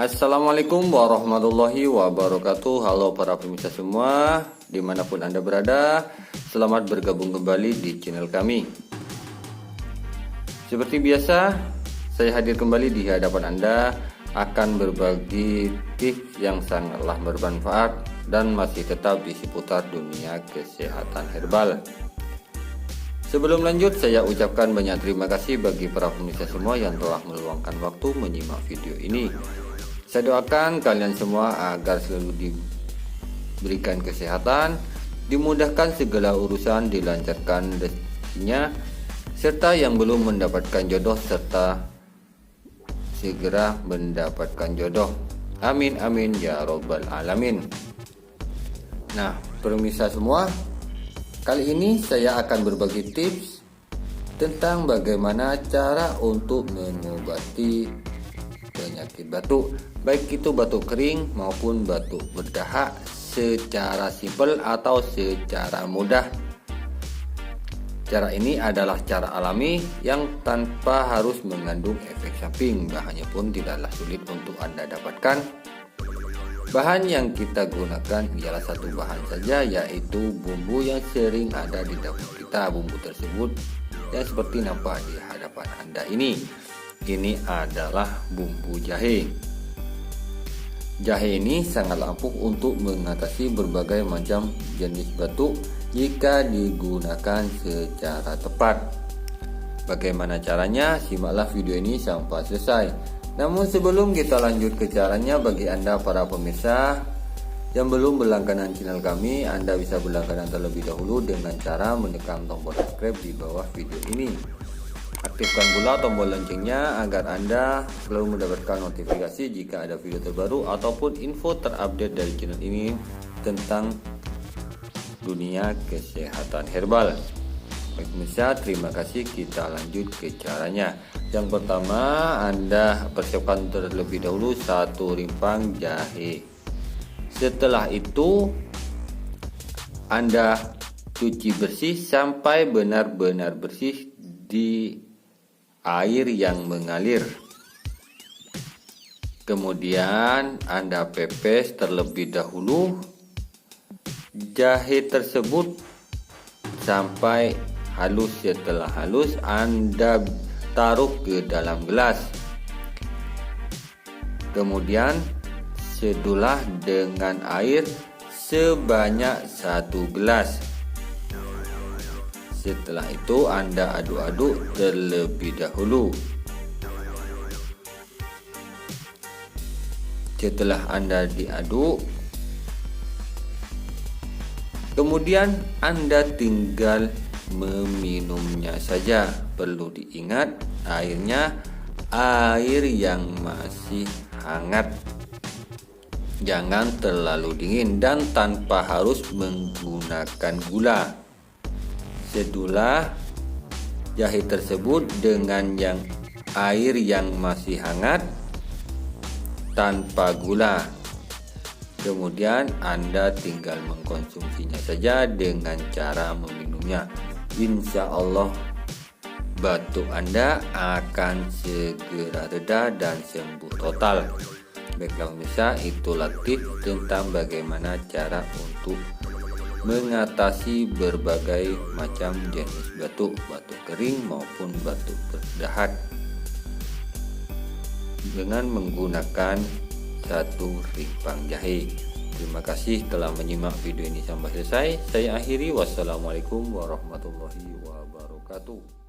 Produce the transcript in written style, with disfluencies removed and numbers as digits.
Assalamualaikum warahmatullahi wabarakatuh. Halo para pemirsa semua, dimanapun Anda berada, selamat bergabung kembali di channel kami. Seperti biasa, saya hadir kembali di hadapan Anda akan berbagi tips yang sangatlah bermanfaat dan masih tetap di seputar dunia kesehatan herbal. Sebelum lanjut, saya ucapkan banyak terima kasih bagi para pemirsa semua yang telah meluangkan waktu menyimak video ini. Saya doakan kalian semua agar selalu diberikan kesehatan, dimudahkan segala urusan, dilancarkan rezekinya, serta yang belum mendapatkan jodoh serta segera mendapatkan jodoh. Amin amin ya robbal alamin. Nah, pemirsa semua, kali ini saya akan berbagi tips tentang bagaimana cara untuk mengobati penyakit batuk, baik itu batuk kering maupun batuk berdahak, secara simpel atau secara mudah. Cara ini adalah cara alami yang tanpa harus mengandung efek samping. Bahannya pun tidaklah sulit untuk Anda dapatkan. Bahan yang kita gunakan ialah satu bahan saja, yaitu bumbu yang sering ada di dapur kita. Bumbu tersebut yang seperti nampak di hadapan Anda ini adalah bumbu jahe. Jahe ini sangat ampuh untuk mengatasi berbagai macam jenis batuk jika digunakan secara tepat. Bagaimana caranya? Simaklah video ini sampai selesai. Namun sebelum kita lanjut ke caranya, bagi Anda para pemirsa yang belum berlangganan channel kami, Anda bisa berlangganan terlebih dahulu dengan cara menekan tombol subscribe di bawah video ini. Aktifkan pula tombol loncengnya agar Anda selalu mendapatkan notifikasi jika ada video terbaru ataupun info terupdate dari channel ini tentang dunia kesehatan herbal. Baik pemirsa, terima kasih. Kita lanjut ke caranya. Yang pertama, Anda persiapkan terlebih dahulu satu rimpang jahe. Setelah itu Anda cuci bersih sampai benar-benar bersih di air yang mengalir. Kemudian Anda pepes terlebih dahulu jahe tersebut sampai halus. Setelah halus, Anda taruh ke dalam gelas. Kemudian seduhlah dengan air sebanyak 1 gelas. Setelah itu Anda aduk-aduk terlebih dahulu. Setelah Anda diaduk, kemudian Anda tinggal meminumnya saja. Perlu diingat, airnya air yang masih hangat, jangan terlalu dingin, dan tanpa harus menggunakan gula. Seduhlah jahe tersebut dengan air yang masih hangat tanpa gula. Kemudian Anda tinggal mengkonsumsinya saja dengan cara meminumnya. Insya Allah batuk Anda akan segera reda dan sembuh total. Baiklah pemirsa, itulah tips tentang bagaimana cara untuk mengatasi berbagai macam jenis batuk, batuk kering maupun batuk berdahak dengan menggunakan satu rimpang jahe. Terima kasih telah menyimak video ini sampai selesai. Saya akhiri, wassalamualaikum warahmatullahi wabarakatuh.